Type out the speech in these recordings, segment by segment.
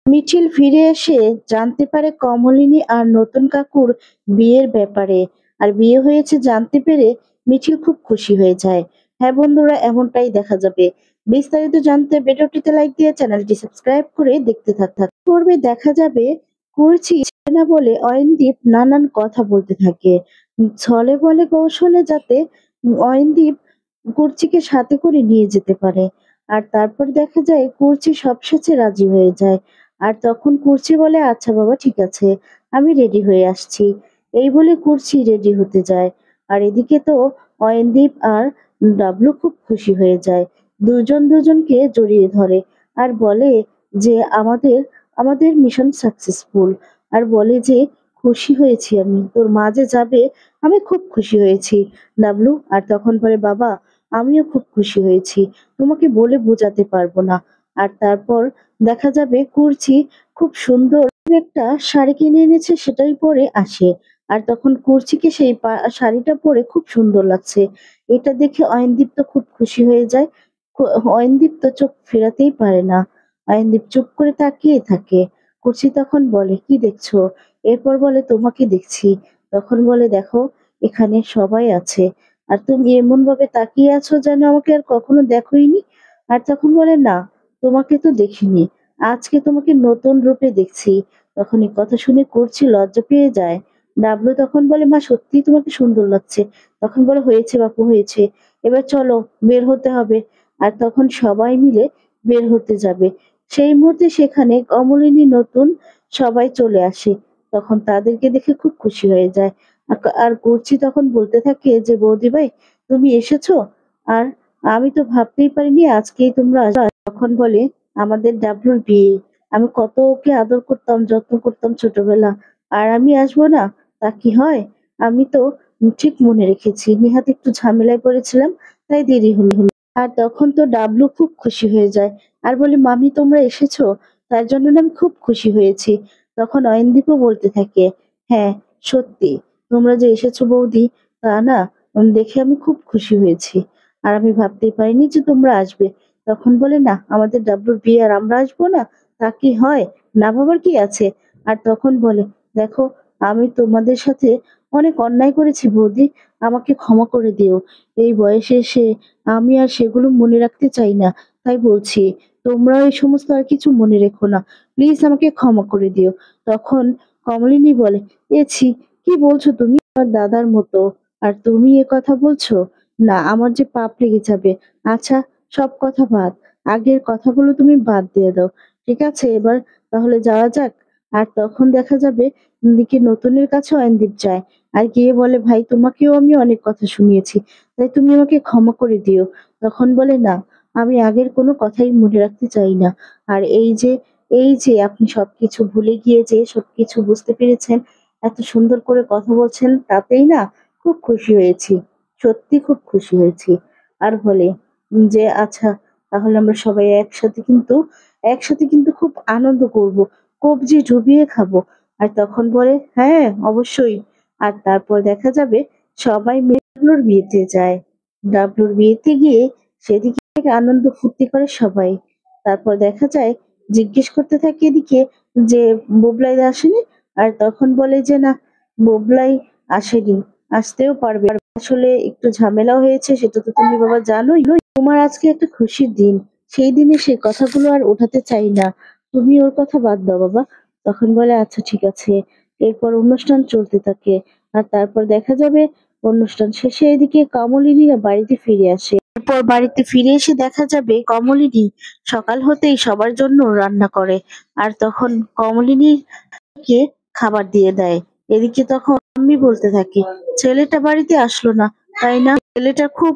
মিছিল ফিরে এসে জানতে পারে কমলিনী আর নতুন কাকুর বিয়ের ব্যাপারে। আর বিয়ে হয়েছে জানতে পেরে মিছিল খুব খুশি হয়ে যায়। হ্যাঁ বন্ধুরা, এমনটাই দেখা যাবে। বিস্তারিত জানতে ভিডিওটিতে লাইক দিয়ে চ্যানেলটি সাবস্ক্রাইব করে দেখতে থাক পূর্বে দেখা যাবে করছি না বলে অয়নদীপ নানান কথা বলতে থাকে। ছলে বলে কৌশলে যাতে অয়নদীপ কুর্চিকে সাথে করে নিয়ে যেতে পারে। আর তারপর দেখা যায় কুর্চি সবশেষে রাজি হয়ে যায়। আর তখন কুর্চি বলে, আচ্ছা বাবা ঠিক আছে, আমি রেডি হয়ে আসছি। এই বলে কুর্চি রেডি হতে যায়। আর এদিকে তো অয়নদীপ আর ডাবলু খুব খুশি হয়ে যায়। দুজন দুজনকে জড়িয়ে ধরে আর বলে যে আমাদের আমাদের মিশন সাকসেসফুল। আর বলে যে খুশি হয়েছি, আমি তোর মা যে যাবে, আমি খুব খুশি হয়েছি ডাবলু। আর তখন বলে, বাবা আমিও খুব খুশি হয়েছি, তোমাকে বলে বোঝাতে পারবো না। আর তারপর দেখা যাবে কুর্চি খুব সুন্দর একটা শাড়ি কিনে এনেছে, সেটাই পরে আসে। আর তখন কুর্চিকে সেই শাড়িটা পরে খুব সুন্দর লাগছে। এটা দেখে অয়নদীপ তো খুব খুশি হয়ে যায়। অয়নদীপ তো চোখ ফেরাতেই পারে না। অয়নদীপ চুপ করে তাকিয়ে থাকে। কুর্চি তখন বলে, কি দেখছো? এরপর বলে, তোমাকে দেখছি। তখন বলে, দেখো এখানে সবাই আছে, আর তুমি এমন ভাবে তাকিয়ে আছো যেন আমাকে আর কখনো দেখোইনি। আর তখন বলে, না তোমাকে তো দেখিনি, আজকে তোমাকে নতুন রূপে দেখছি। তখন এই কথা শুনে করছি লজ্জা পেয়ে যায়। ডাবলু তখন বলে, মা সত্যিই তোমাকে সুন্দর লাগছে। তখন বলে, হয়েছে বাপু হয়েছে, এবার চলো বের হতে হবে। আর তখন সবাই মিলে বের হতে যাবে। সেই মুহূর্তে সেখানে কমলিনী নতুন সবাই চলে আসে। তখন তাদেরকে দেখে খুব খুশি হয়ে যায়। আর করছি তখন বলতে থাকে যে, বৌদি ভাই তুমি এসেছো, আর আমি তো ভাবতেই পারিনি আজকেই তোমরা আসবে। তখন বলে, আমাদের ডাবলুর বিয়ে, আমি কত ওকে আদর করতাম যত্ন করতাম ছোটবেলা, আর আমি আসবো না তা কি হয়? আমি তো ঠিক মনে রেখেছি, নিহাত একটু ঝামেলায় পড়েছিলাম, তাই দেরি হলো। আর তখন তো ডাবলু খুব খুশি হয়ে যায় আর বলে, মামি তোমরা এসেছো, তার জন্য না আমি খুব খুশি হয়েছি। তখন অয়নদীপও বলতে থাকে, হ্যাঁ সত্যি, তোমরা যে এসেছো বৌদি, তা না দেখে আমি খুব খুশি হয়েছি। আর আমি ভাবতেই পারিনি যে তোমরা আসবে। তখন বলে, না আমাদের ডাবলুর বিয়ে আর আমরা আসবো না তা কি হয়? না ভাবার কি আছে? আর তখন বলে, দেখো আমি তোমাদের সাথে অনেক অন্যায় করেছি বৌদি, আমাকে ক্ষমা করে দিও। এই বয়সে এসে আমি আর সেগুলো মনে রাখতে চাই না, তাই বলছি তোমরাও এই সমস্ত আর কিছু মনে রেখো না, প্লিজ আমাকে ক্ষমা করে দিও। তখন কমলিনী বলে, এছি কি বলছো তুমি? আমার দাদার মতো আর তুমি এ কথা বলছো? না, আমার যে পাপ লেগে যাবে। আচ্ছা, সব কথা বাদ, আগের কথাগুলো তুমি বাদ দিয়ে দাও। ঠিক আছে, এবার তাহলে যাওয়া যাক। আর তখন দেখা যাবে দিকে নতুনের কাছে অয়নদীপ যায় আর গিয়ে বলে, ভাই তোমাকেও আমি অনেক কথা শুনিয়েছি, তাই তুমি আমাকে ক্ষমা করে দিও। তখন বলে, না আমি আগের কোনো কথাই মনে রাখতে চাই না। আর এই যে আপনি সবকিছু ভুলে গিয়ে যে সবকিছু বুঝতে পেরেছেন, এত সুন্দর করে কথা বলছেন, তাতেই না খুব খুশি হয়েছি, সত্যি খুব খুশি হয়েছি। আর বলে যে, আচ্ছা তাহলে আমরা সবাই একসাথে কিন্তু খুব আনন্দ করব, কবজি ডুবিয়ে খাবো। আর তখন বলে, হ্যাঁ অবশ্যই। আর তারপর দেখা যাবে সবাই মিলে ডাবলুর বিয়েতে যায়। ডাবলুর বিয়েতে গিয়ে সেদিকে আনন্দ ফুর্তি করে সবাই। তারপর দেখা যায় জিজ্ঞেস করতে থাকে এদিকে যে, বুবলাই আসেনি? আর তখন বলে যে, না বুবলাই আসেনি, আসতেও পারবে না। আসলে একটু ঝামেলা হয়েছে, সেটা তো তুমি বাবা জানোই। তোমার আজকে একটা খুশির দিন, সেই দিনে সেই কথাগুলো আর ওঠাতে চাই না, তুমি ওর কথা বাদ দাও বাবা। তখন বলে, আচ্ছা ঠিক আছে। এরপর অনুষ্ঠান চলতে থাকে। আর তারপর দেখা যাবে অনুষ্ঠান শেষে এদিকে কমলিনীরা বাড়িতে ফিরে আসে। এরপর বাড়িতে ফিরে এসে দেখা যাবে কমলিনী সকাল হতেই সবার জন্য রান্না করে। আর তখন কমলিনীকে খাবার দিয়ে দেয়। এদিকে তখন আমি বলতে থাকি, ছেলেটা বাড়িতে আসলো না, তাই না? ছেলেটা খুব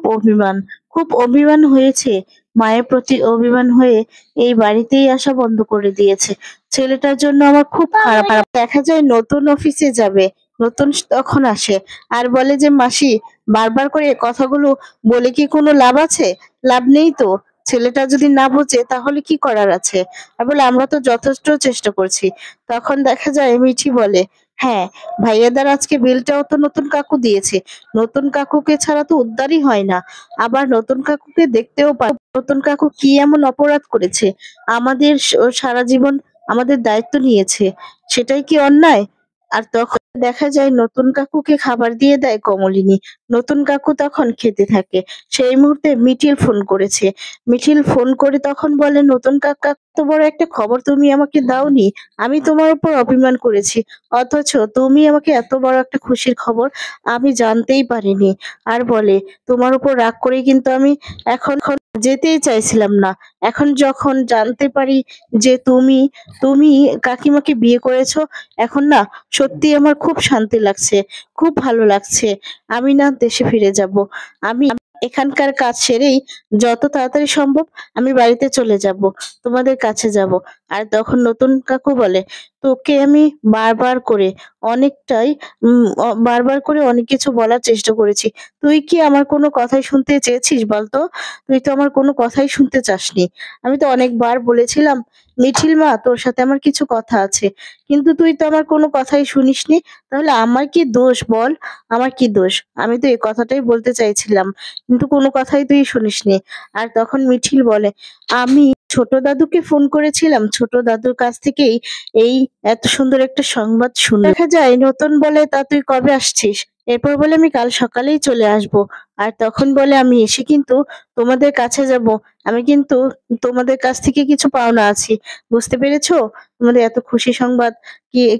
অভিমান হয়েছে, মায়ের প্রতি অভিমান হয়ে এই বাড়িতেই আসা বন্ধ করে দিয়েছে। ছেলেটার জন্য আমার খুব খারাপ খারাপ দেখা যায়। নতুন অফিসে যাবে, নতুন তখন আসে আর বলে যে, মাসি বারবার করে এ কথাগুলো বলে কি কোনো লাভ আছে? লাভ নেই তো। ছেলেটা যদি না বোঝে তাহলে কি করার আছে? আর বলে, আমরা তো যথেষ্ট চেষ্টা করছি। তখন দেখা যায় মিঠি বলে, হ্যাঁ ভাইয়াদার আজকে বিলটাও তো নতুন কাকু দিয়েছে, নতুন কাকুকে ছাড়া তো উদ্ধারই হয় না। আবার নতুন কাকুকে দেখতেও পারে, নতুন কাকু কি এমন অপরাধ করেছে আমাদের সারা জীবন আমাদের দায়িত্ব নিয়েছে। সেটাই কি অন্যায়? আর তখন দেখা যায় নতুন কাকুকে খাবার দিয়ে দেয় কমলিনী। নতুন কাকু তখন খেতে থাকে। সেই মুহূর্তে মিঠিল ফোন করেছে। মিঠিল ফোন করে তখন বলে, "নতুন কাকা, এত বড় একটা খবর তুমি আমাকে দাওনি। আমি তোমার উপর অভিমান করেছি। অথচ তুমি আমাকে এত বড় একটা খুশির খবর আমি জানতেই পারিনি।" আর বলে, "তোমার উপর রাগ করে কিন্তু আমি এখন যেতেই চাইছিলাম না। এখন যখন জানতে পারি যে তুমি তুমি কাকিমাকে বিয়ে করেছো, এখন না সত্যি আমার খুব শান্তি লাগছে, খুব ভালো লাগছে। আমি না দেশে ফিরে যাব। আমি এখানকার কাজ সেরেই যত তাড়াতাড়ি সম্ভব আমি বাড়িতে চলে যাব। তোমাদের কাছে যাব।" আর তখন নতুন কাকু বলে, "তোকে আমি বারবার করে অনেকটাই বারবার করে অনেক কিছু বলার চেষ্টা করেছি। তুই কি আমার কোনো কথাই শুনতে চেয়েছিস বলতো? তুই তো আমার কোনো কথাই শুনতে চাসনি। আমি তো অনেকবার বলেছিলাম, মিঠিল মা, তোর সাথে আমার কিছু কথা আছে। কিন্তু তুই তো আমার কোনো কথাই শুনিসনি। তাহলে আমার কি দোষ বল? আমার কি দোষ? আমি তো এই কথাটাই বলতে চাইছিলাম। কিন্তু কোনো কথাই তুই শুনিসনি।" আর তখন মিঠিল বলে, "আমি ছোট দাদুকে ফোন করেছিলাম। ছোট দাদুর কাছ থেকেই এই এত সুন্দর একটা সংবাদ শুনলাম। দেখা যায় নতুন বলে, তা তুই কবে আসছিস?" এরপর বলে, "আমি কাল সকালেই চলে আসবো।" আর তখন বলে, "আমি এসে কিন্তু তোমাদের কাছে যাব। আমি কিন্তু তোমাদের কাছ থেকে কিছু পাওনা আছি। বুঝতে পেরেছো? তোমাদের এত খুশি সংবাদ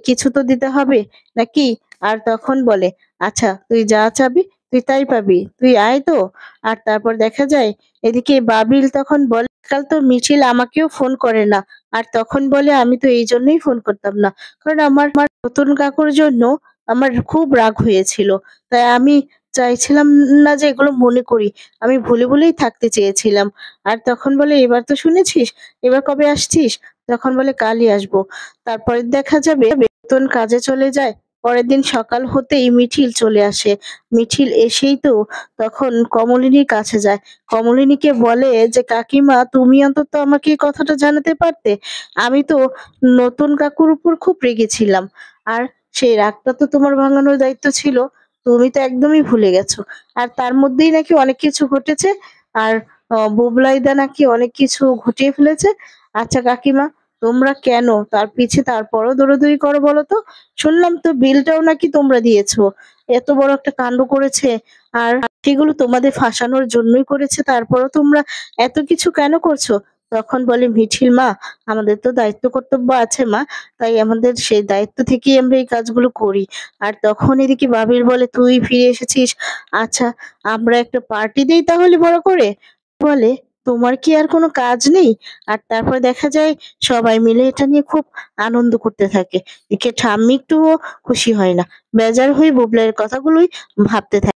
কিছু তো দিতে হবে নাকি?" আর তখন বলে, "আচ্ছা, তুই যা চাবি তুই তাই পাবি। তুই আয় তো।" আর তারপর দেখা যায় এদিকে বাবিল তখন বলে, "কাল তো মিছিল আমাকেও ফোন করে না।" আর তখন বলে, "আমি তো এই জন্যই ফোন করতাম না। কারণ আমার নতুন কাকুর জন্য আমার খুব রাগ হয়েছিল। তাই আমি চাইছিলাম না যে এগুলো মনে করি। আমি ভুলে, ভুলেই থাকতে চেয়েছিলাম।" আর তখন বলে, "এবার তো শুনেছিস? এবার কবে আসছিস?" তখন বলে, "কালই আসবো।" তারপরে দেখা যাবে বেতন কাজে চলে যায়। পরের দিন সকাল হতেই মিঠিল চলে আসে। মিঠিল এসেই তো তখন কমলিনীর কাছে যায়। কমলিনীকে বলে যে, "কাকিমা, তুমি অন্তত আমাকে এই কথাটা জানাতে পারতে। আমি তো নতুন কাকুর উপর খুব রেগেছিলাম। আর সেই রাগটা তো তোমার ভাঙানোর দায়িত্ব ছিল। তুমি তো একদমই ভুলে গেছো। আর তার মধ্যেই নাকি অনেক কিছু ঘটেছে। আর বুবলাইদা নাকি অনেক কিছু ঘটিয়ে ফেলেছে। আচ্ছা কাকিমা, তোমরা কেন তার পিছে তারপরও দৌড়াদৌড়ি করো বলো তো? শুনলাম তো বিলটাও নাকি তোমরা দিয়েছো। এত বড় একটা কাণ্ড করেছে। আর সেগুলো তোমাদের ফাঁসানোর জন্যই করেছে। তারপরও তোমরা এত কিছু কেন করছো?" তখন বলে মিঠিল, "মা, আমাদের তো দায়িত্ব কর্তব্য আছে মা। তাই আমাদের সেই দায়িত্ব থেকেই আমরা এই কাজগুলো করি।" আর তখন এদিকে বাবির বলে, "তুই ফিরে এসেছিস। আচ্ছা, আমরা একটা পার্টি দেই তাহলে বড় করে?" বলে, "তোমার কি আর কোনো কাজ নেই?" আর তারপর দেখা যায় সবাই মিলে এটা নিয়ে খুব আনন্দ করতে থাকে। একে ঠাম্মি একটুও খুশি হয় না। বেজার হয়ে বুবলাইয়ের কথাগুলোই ভাবতে থাকে।